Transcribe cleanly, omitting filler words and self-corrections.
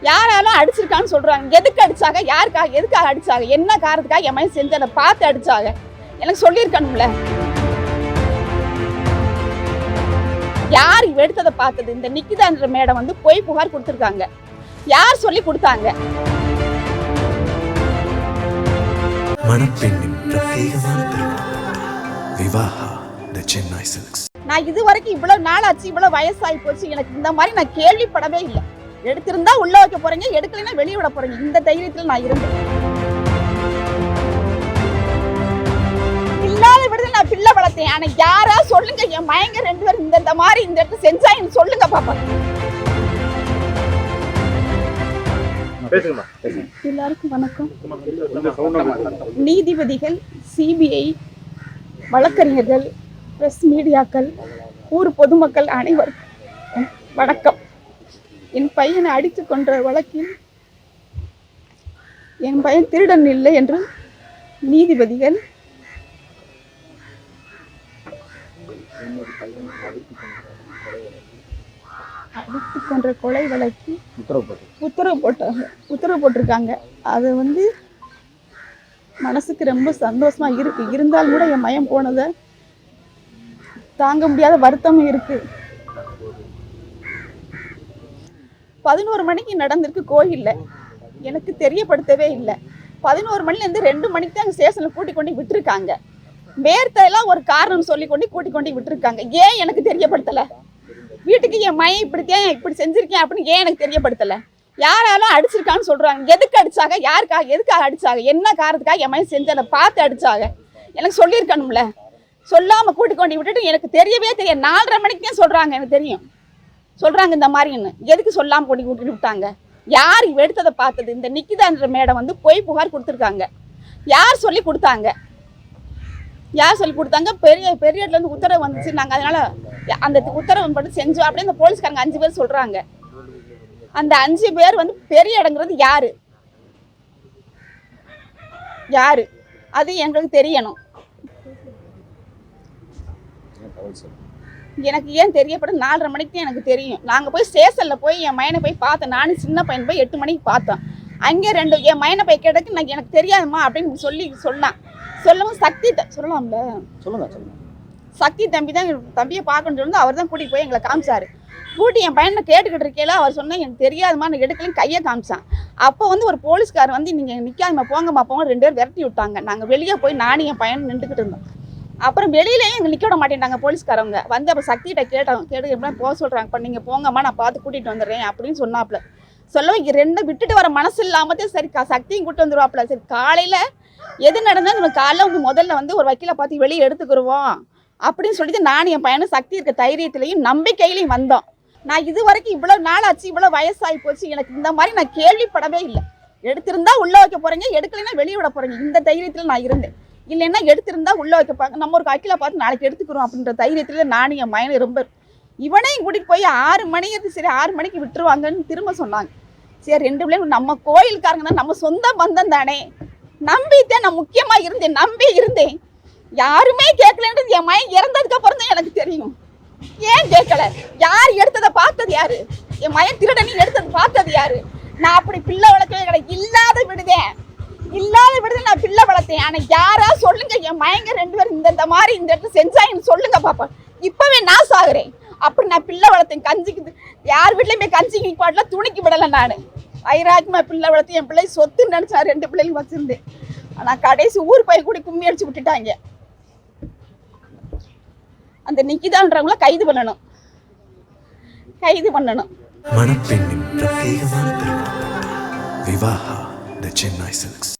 யாராலும் அடிச்சிருக்கான்னு சொல்றாங்க. எதுக்கு அடிச்சாங்க, யாருக்காக, எதுக்காக அடிச்சாங்க, என்ன காரணத்துக்காக என் மகன் செஞ்சதை பார்த்து அடிச்சாங்க எனக்கு சொல்லியிருக்கணும்ல. யார் எடுத்ததை பார்த்தது? இந்த நிக்கிதான்ற மேடம் வந்து பொய் புகார் கொடுத்துருக்காங்க. யார் சொல்லி கொடுத்தாங்க? நான் இது வரைக்கும் இவ்வளவு நாள் ஆச்சு, இவ்வளவு வயசாகி போச்சு, எனக்கு இந்த மாதிரி நான் கேள்விப்படவே இல்லை. எடுத்திருந்தா உள்ள வைக்க போறீங்க, எடுக்கலைன்னா வெளியே விட போறீங்க. இந்த தைரியத்தில் நான் இருந்தேன். இல்லாத விடுதல் நான் பிள்ளை வளர்த்தேன். ஆனா யாரா சொல்லுங்க, என் மயங்க 2 பேரும் இந்த மாதிரி இந்த இடத்துல செஞ்சா எனக்கு சொல்லுங்க பாப்பா. எல்லாருக்கும் வணக்கம். நீதிபதிகள், சிபிஐ, வழக்கறிஞர்கள், பிரஸ் மீடியாக்கள், ஊர் பொதுமக்கள் அனைவருக்கும் வணக்கம். என் பையனை அடித்து கொன்ற வழக்கில் என் பையன் திருடன் இல்லை என்று நீதிபதிகள் அடித்து கொன்ற கொலை வழக்கு உத்தரவு போட்டிருக்காங்க. அது வந்து மனசுக்கு ரொம்ப சந்தோஷமா இருக்கு. இருந்தாலும் கூட என் மயம் போனதை தாங்க முடியாத வருத்தமும் இருக்கு. 11 மணிக்கு நடந்திருக்கு கோயில்ல. எனக்கு தெரியப்படுத்தவே இல்லை. 11 மணிலேருந்து 2 மணிக்கு தான் ஸ்டேஷனில் கூட்டி கொண்டு விட்டுருக்காங்க. வேர்த்தையெல்லாம் ஒரு காரணம் சொல்லி கூட்டி கொண்டு விட்டுருக்காங்க. ஏன் எனக்கு தெரியப்படுத்தலை? வீட்டுக்கு என் மயம் இப்படி செஞ்சிருக்கேன் அப்படின்னு ஏன் எனக்கு தெரியப்படுத்தலை? யாராலும் அடிச்சிருக்கான்னு சொல்றாங்க. எதுக்கு அடிச்சாங்க, யாருக்காக, எதுக்காக அடிச்சாங்க, என்ன காரணத்துக்காக என் மயம் செஞ்சதை பார்த்து அடிச்சாங்க எனக்கு சொல்லியிருக்கணும்ல. சொல்லாமல் கூட்டி கொண்டு விட்டுட்டு எனக்கு தெரியவே தெரியாது. 4:30 மணிக்கு தான் சொல்றாங்க. எனக்கு தெரியும் சொல்றாங்க இந்த மாதிரின்னு. எதுக்கு சொல்லாமல் கூட்டிட்டு விட்டாங்க? யார் எடுத்ததை பார்த்தது? இந்த நிக்கிதான்ற மேடம் வந்து பொய் புகார் கொடுத்துருக்காங்க. யார் சொல்லி கொடுத்தாங்க? பெரிய இடத்துலேருந்து உத்தரவு வந்துச்சு. நாங்கள் அதனால அந்த உத்தரவு பட்டு செஞ்சோம் அப்படின்னு இந்த போலீஸ்காரங்க 5 பேர் சொல்றாங்க. அந்த 5 பேர் வந்து பெரிய இடங்கிறது யாரு அது எங்களுக்கு தெரியணும். எனக்கு ஏன் தெரியப்படும்? 4:30 மணிக்கு எனக்கு தெரியும். நாங்கள் போய் ஸ்டேஷனில் போய் என் மயனை போய் பார்த்தேன். நானும் சின்ன பையன் போய் 8 மணிக்கு பார்த்தோம். அங்கே 2 என் மயனை போய் கேட்டதுக்கு நான் எனக்கு தெரியாதுமா அப்படின்னு சொன்னான். சொல்லவும் சக்தி சொல்லலாம்ல, சொல்லுங்க. சக்தி தம்பியை பார்க்கணும்னு சொல்லி அவர் தான் கூட்டிகிட்டு போய் எங்களை காமிச்சாரு. கூட்டி என் பையனை கேட்டுக்கிட்டு இருக்கேல அவர் சொன்னால் எனக்கு தெரியாதுமா, நான் எடுக்கலையும் கையை காமிச்சான். அப்போ வந்து ஒரு போலீஸ்கார் வந்து நீங்கள் நிற்காதம்மா போங்கம்மா போங்க 2 பேர் விரட்டி விட்டாங்க. நாங்கள் வெளியே போய் நானும் என் பையன் நின்றுக்கிட்டு இருந்தோம். அப்புறம் வெளியிலேயும் எங்கள் நிற்க விட மாட்டேன்ட்டாங்க போலீஸ்காரவங்க. வந்து அப்புறம் சக்திகிட்ட கேட்டு எப்படி போக சொல்கிறாங்க. இப்போ நீங்கள் போங்கம்மா நான் பார்த்து கூட்டிகிட்டு வந்துடுறேன் அப்படின்னு சொன்னாப்புல. சொல்லவும் 2 விட்டுட்டு வர மனசு இல்லாமதே சரி சக்தியும் கூப்பிட்டு வந்துடுவாப்புல. சரி காலையில் எது நடந்தால் நம்ம காலைல வந்து முதல்ல வந்து ஒரு வக்கீலை பார்த்து வெளியே எடுத்துக்கிடுவோம் அப்படின்னு சொல்லிட்டு நானும் என் பையனும் சக்தி இருக்க தைரியத்திலையும் நம்பிக்கையிலையும் வந்தோம். நான் இது வரைக்கும் இவ்வளவு நாள் ஆச்சு, இவ்வளவு வயசாகி போச்சு, எனக்கு இந்த மாதிரி நான் கேள்விப்படவே இல்லை. எடுத்திருந்தா உள்ள வைக்க போறீங்க, எடுக்கலைன்னா வெளியே விட போறீங்க. இந்த தைரியத்தில் நான் இருந்தேன். இல்லைன்னா எடுத்திருந்தா உள்ள வைக்கப்பாங்க, நம்ம ஒரு வக்கீலை பார்த்து நாளைக்கு எடுத்துக்கிறோம் அப்படின்ற தைரியத்தில் நானும் என் பையனை ரொம்ப இவனையும் கூட்டிகிட்டு போய் 6 மணிக்கு சரி 6 மணிக்கு விட்டுருவாங்கன்னு திரும்ப சொன்னாங்க. சரி 2 பிள்ளைங்க நம்ம கோயிலுக்காரங்க தான், நம்ம சொந்த பந்தம் தானே நம்பித்தான் நான் முக்கியமா இருந்தேன். யாருமே கேட்கலன்றது என் மகன் இறந்ததுக்கு அப்புறம் தான் எனக்கு தெரியும். ஏன் கேட்கல? யார் எடுத்ததை பார்த்தது யாரு? என் மகன் திருடனி எடுத்தது பார்த்தது யாரு? நான் அப்படி பிள்ளை வளர்க்கவே கிடையாது. இல்லாத விடுதேன் நான் பிள்ளை வளர்த்தேன். ஆனா யாரா சொல்லுங்க, என் மயங்க 2 பேரும் இந்த மாதிரி இந்த இடத்துல செஞ்சா எனக்கு சொல்லுங்க பாப்பா. இப்பவே நான் சாகுறேன். அப்படி நான் பிள்ளை வளர்த்தேன். கஞ்சிக்கு யார் வீட்லயுமே கஞ்சிக்கு பாடல, துணிக்கு விடலை. நான் ஐராஜ்மா பிள்ளை வளர்த்து என் பிள்ளை சொத்துன்னு நினைச்சா 2 பிள்ளைங்க வச்சிருந்தேன். ஆனா கடைசி ஊர் போய் கூட கும்மி அடிச்சு விட்டுட்டாங்க. அந்த நிக்கிதான்றவங்கள கைது பண்ணணும். மணப்பெண்ணின் பிரத்யேகமான திருமணம் விவாஹா தி சென்னை சில்க்ஸ்.